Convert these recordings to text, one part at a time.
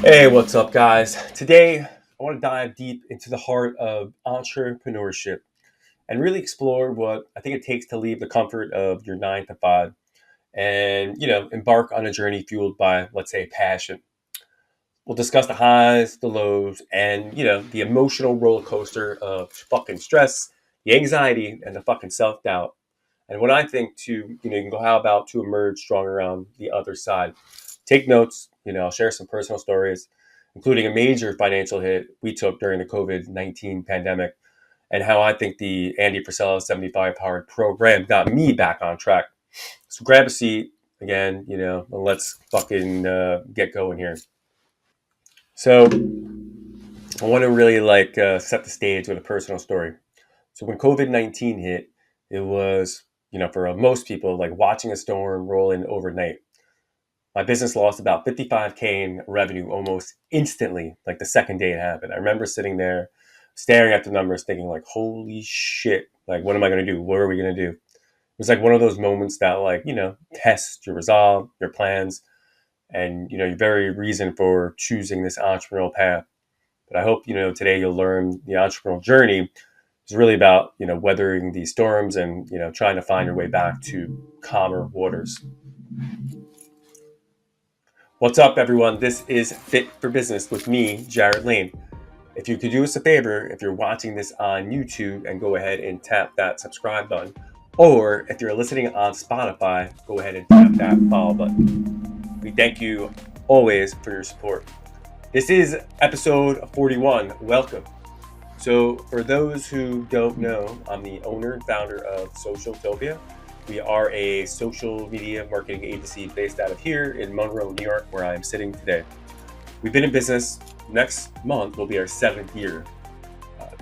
Hey, what's up, guys? Today, I want to dive deep into the heart of entrepreneurship and really explore what I think it takes to leave the comfort of your 9 to 5 and, embark on a journey fueled by, let's say, passion. We'll discuss the highs, the lows, and, the emotional roller coaster of fucking stress, the anxiety, and the fucking self doubt. And what I think you can go, how about to emerge stronger on the other side? Take notes. I'll share some personal stories, including a major financial hit we took during the COVID-19 pandemic and how I think the Andy Frisella 75 Powered program got me back on track. So grab a seat again, and let's fucking get going here. So I want to really set the stage with a personal story. So when COVID-19 hit, it was, for most people, like watching a storm roll in overnight. My business lost about 55K in revenue almost instantly, like the second day it happened. I remember sitting there staring at the numbers thinking like, holy shit, like, what am I going to do? What are we going to do? It was like one of those moments that test your resolve, your plans, and, your very reason for choosing this entrepreneurial path. But I hope, today you'll learn the entrepreneurial journey is really about, weathering these storms and, trying to find your way back to calmer waters. What's up, everyone? This is Fit for Business with me, Jarod Lehn. If you could do us a favor, if you're watching this on YouTube, and go ahead and tap that subscribe button, or if you're listening on Spotify, go ahead and tap that follow button. We thank you always for your support. This is episode 41. Welcome. So, for those who don't know, I'm the owner and founder of Socialtopia. We are a social media marketing agency based out of here in Monroe, New York, where I am sitting today. We've been in business. Next month will be our 7th year.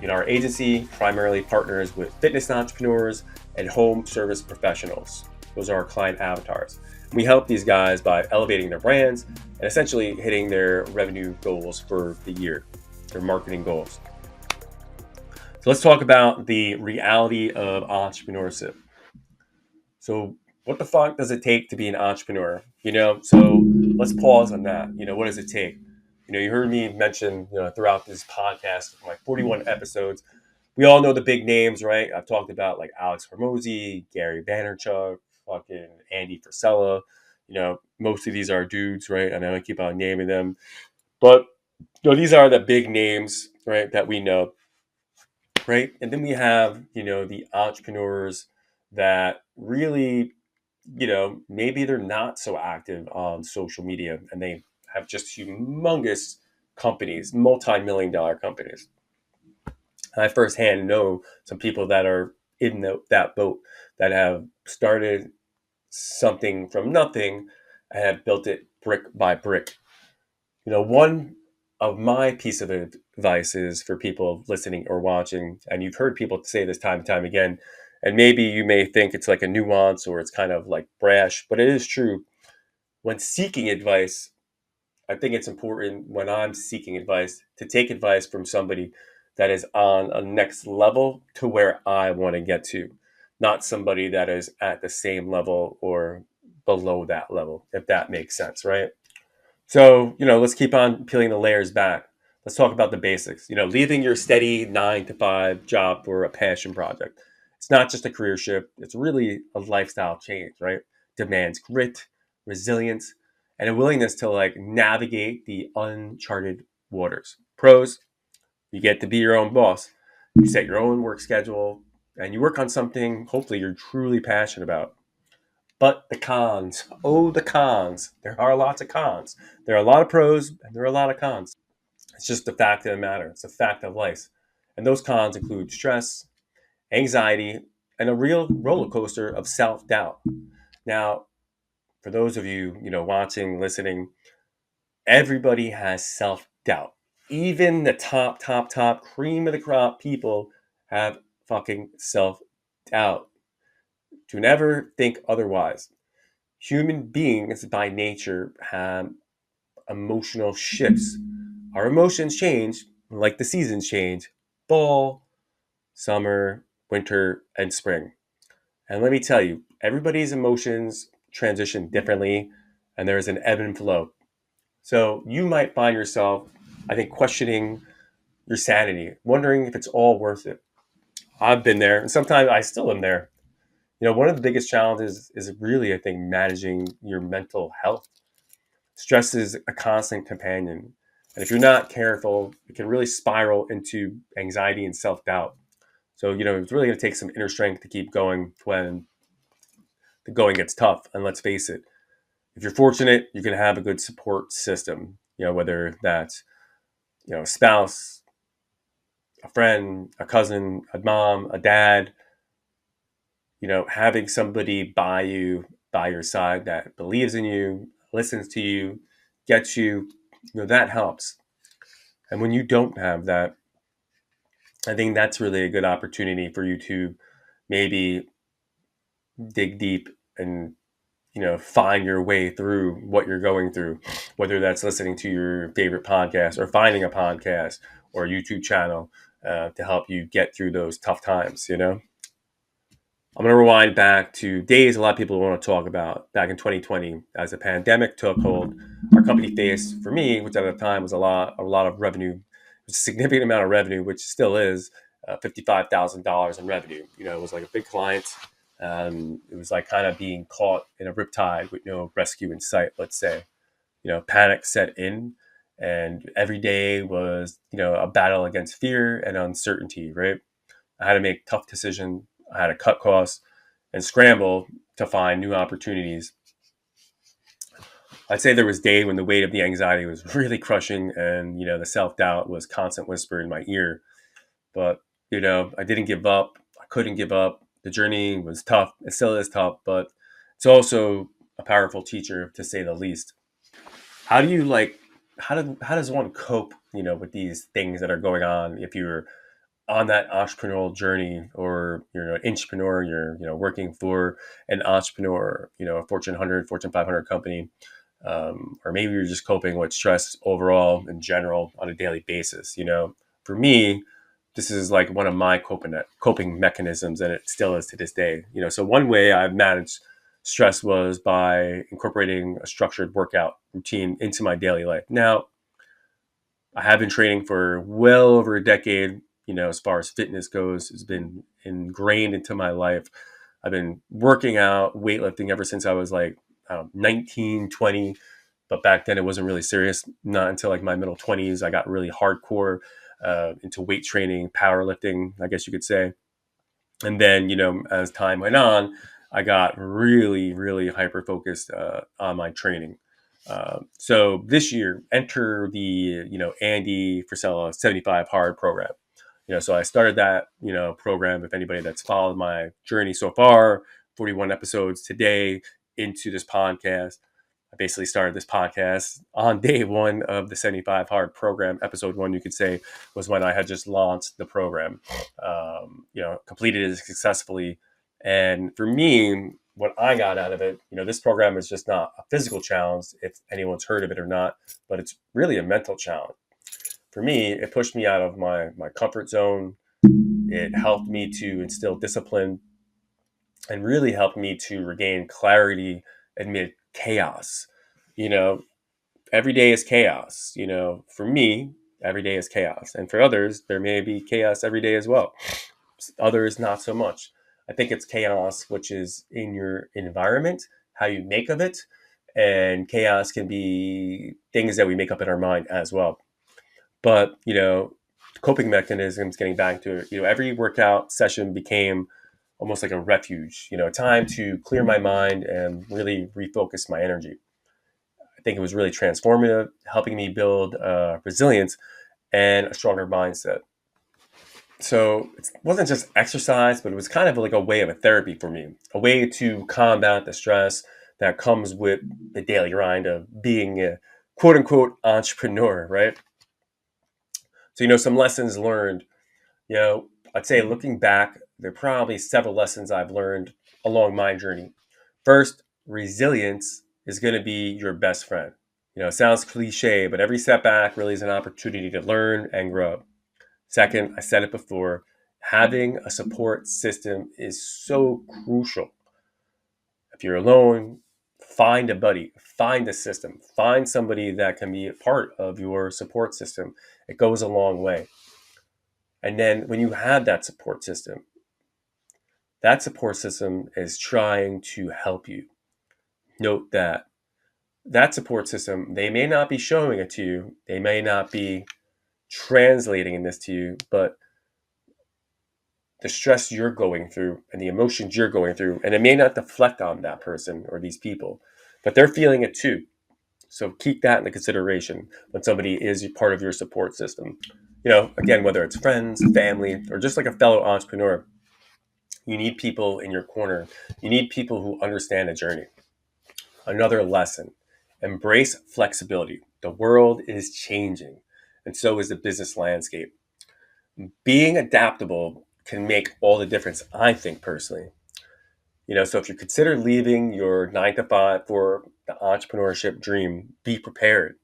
Our agency primarily partners with fitness entrepreneurs and home service professionals. Those are our client avatars. We help these guys by elevating their brands and essentially hitting their revenue goals for the year, their marketing goals. So let's talk about the reality of entrepreneurship. So what the fuck does it take to be an entrepreneur? So let's pause on that. What does it take? You heard me mention, throughout this podcast, like 41 episodes, we all know the big names, right? I've talked about like Alex Hormozy, Gary Vaynerchuk, fucking Andy Frisella. Most of these are dudes, right? And I keep on naming them. But, these are the big names, right, that we know, right? And then we have, the entrepreneurs that really, maybe they're not so active on social media and they have just humongous companies, multi-million dollar companies. I firsthand know some people that are in that boat that have started something from nothing and have built it brick by brick. One of my piece of advice is for people listening or watching, and you've heard people say this time and time again, and maybe you may think it's like a nuance or it's kind of like brash, but it is true. When seeking advice, I think it's important when I'm seeking advice to take advice from somebody that is on a next level to where I want to get to, not somebody that is at the same level or below that level, if that makes sense, right? So, let's keep on peeling the layers back. Let's talk about the basics. Leaving your steady 9 to 5 job for a passion project. It's not just a career shift, it's really a lifestyle change, right? Demands grit, resilience, and a willingness to navigate the uncharted waters. Pros, you get to be your own boss. You set your own work schedule and you work on something hopefully you're truly passionate about. But the cons, oh, the cons. There are lots of cons. There are a lot of pros and there are a lot of cons. It's just the fact of the matter. It's a fact of life. And those cons include stress, anxiety, and a real roller coaster of self doubt. Now, for those of you, watching, listening, everybody has self doubt. Even the top cream of the crop people have fucking self doubt. Do never think otherwise. Human beings by nature have emotional shifts. Our emotions change like the seasons change: fall, summer, winter, and spring. And let me tell you, everybody's emotions transition differently, and there is an ebb and flow. So you might find yourself, I think, questioning your sanity, wondering if it's all worth it. I've been there, and sometimes I still am there. One of the biggest challenges is really, I think, managing your mental health. Stress is a constant companion. And if you're not careful, it can really spiral into anxiety and self doubt. So, it's really going to take some inner strength to keep going when the going gets tough. And let's face it, if you're fortunate, you can have a good support system, whether that's, a spouse, a friend, a cousin, a mom, a dad, having somebody by your side that believes in you, listens to you, gets you, that helps. And when you don't have that, I think that's really a good opportunity for you to maybe dig deep and find your way through what you're going through, whether that's listening to your favorite podcast or finding a podcast or a YouTube channel to help you get through those tough times. I'm going to rewind back to days a lot of people want to talk about back in 2020 as the pandemic took hold. Our company faced, for me, which at the time was a lot of revenue, it was a significant amount of revenue, which still is $55,000 in revenue. It was like a big client. It was like kind of being caught in a riptide with no rescue in sight, let's say. Panic set in, and every day was, a battle against fear and uncertainty, right? I had to make tough decisions. I had to cut costs and scramble to find new opportunities. I'd say there was days when the weight of the anxiety was really crushing, and the self-doubt was constant whisper in my ear. But I didn't give up. I couldn't give up. The journey was tough. It still is tough, but it's also a powerful teacher, to say the least. How do you like? How does one cope? With these things that are going on. If you're on that entrepreneurial journey, or you're an entrepreneur, you're working for an entrepreneur, a Fortune 100, Fortune 500 company, or maybe you're just coping with stress overall in general on a daily basis. For me, this is like one of my coping mechanisms, and it still is to this day. So one way I've managed stress was by incorporating a structured workout routine into my daily life. Now, I have been training for well over a decade. As far as fitness goes, it's been ingrained into my life. I've been working out, weightlifting ever since I was like, I don't know, 19, 20. But back then it wasn't really serious. Not until like my middle 20s, I got really hardcore into weight training, powerlifting, I guess you could say. And then, as time went on, I got really, really hyper focused on my training. So this year, enter the Andy Frisella 75 Hard program. So I started that program. If anybody that's followed my journey so far, 41 episodes today into this podcast. I basically started this podcast on day one of the 75 Hard program. Episode one, you could say, was when I had just launched the program. Completed it successfully. And for me, what I got out of it, this program is just not a physical challenge, if anyone's heard of it or not, but it's really a mental challenge. For me, it pushed me out of my comfort zone. It helped me to instill discipline and really helped me to regain clarity amid chaos. You know, every day is chaos. For me, every day is chaos. And for others, there may be chaos every day as well. Others, not so much. I think it's chaos, which is in your environment, how you make of it. And chaos can be things that we make up in our mind as well. But, coping mechanisms, getting back to it, every workout session became almost like a refuge, time to clear my mind and really refocus my energy. I think it was really transformative, helping me build resilience and a stronger mindset. So it wasn't just exercise, but it was kind of like a way of a therapy for me, a way to combat the stress that comes with the daily grind of being a quote unquote entrepreneur, right? So, some lessons learned, I'd say looking back, there are probably several lessons I've learned along my journey. First, resilience is going to be your best friend. It sounds cliche, but every setback really is an opportunity to learn and grow. Second, I said it before, having a support system is so crucial. If you're alone, find a buddy, find a system, find somebody that can be a part of your support system. It goes a long way. And then when you have that support system is trying to help you. Note that support system, they may not be showing it to you, they may not be translating this to you, but the stress you're going through and the emotions you're going through, and it may not deflect on that person or these people, but they're feeling it too. So keep that into consideration when somebody is part of your support system. Again, whether it's friends, family, or just like a fellow entrepreneur, you need people in your corner. You need people who understand the journey. Another lesson: embrace flexibility. The world is changing, and so is the business landscape. Being adaptable can make all the difference, I think, personally. So if you consider leaving your 9 to 5 for the entrepreneurship dream, be prepared.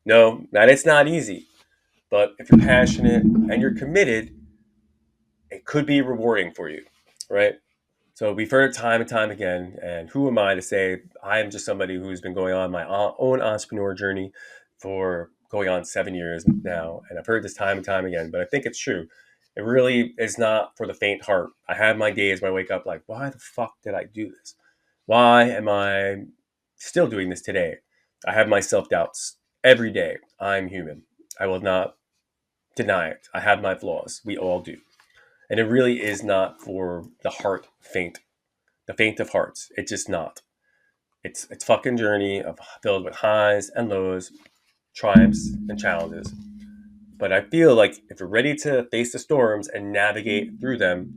No, that it's not easy, but if you're passionate and you're committed, it could be rewarding for you, right? So we've heard it time and time again, and who am I to say I am just somebody who's been going on my own entrepreneur journey for going on 7 years now, and I've heard this time and time again, but I think it's true. It really is not for the faint heart. I have my days where I wake up like, why the fuck did I do this? Why am I still doing this today? I have my self-doubts every day. I'm human. I will not deny it. I have my flaws. We all do. And it really is not for the heart faint, the faint of hearts. It's just not. It's fucking journey filled with highs and lows, triumphs and challenges. But I feel like if you're ready to face the storms and navigate through them,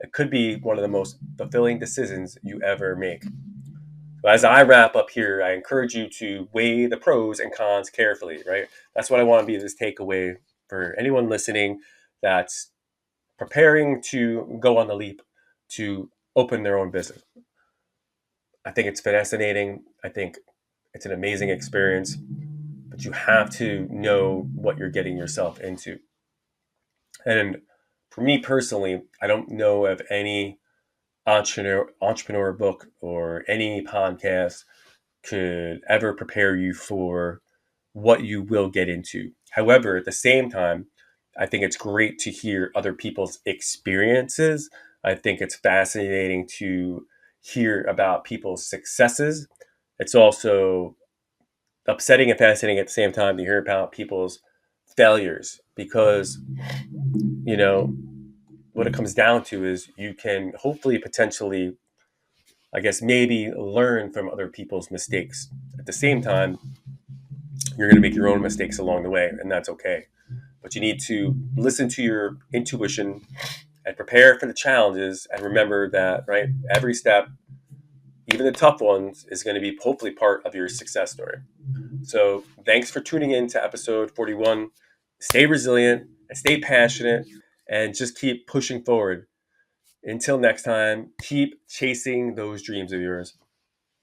it could be one of the most fulfilling decisions you ever make. So as I wrap up here, I encourage you to weigh the pros and cons carefully, right? That's what I want to be this takeaway for anyone listening that's preparing to go on the leap to open their own business. I think it's fascinating. I think it's an amazing experience, but you have to know what you're getting yourself into. And for me personally, I don't know of any entrepreneur book or any podcast could ever prepare you for what you will get into. However, at the same time, I think it's great to hear other people's experiences. I think it's fascinating to hear about people's successes. It's also upsetting and fascinating at the same time to hear about people's failures because, you know, what it comes down to is you can hopefully potentially, I guess, maybe learn from other people's mistakes. At the same time, you're going to make your own mistakes along the way, and that's okay. But you need to listen to your intuition and prepare for the challenges and remember that, right, every step, even the tough ones, is going to be hopefully part of your success story. So thanks for tuning in to episode 41. Stay resilient and stay passionate and just keep pushing forward. Until next time, keep chasing those dreams of yours.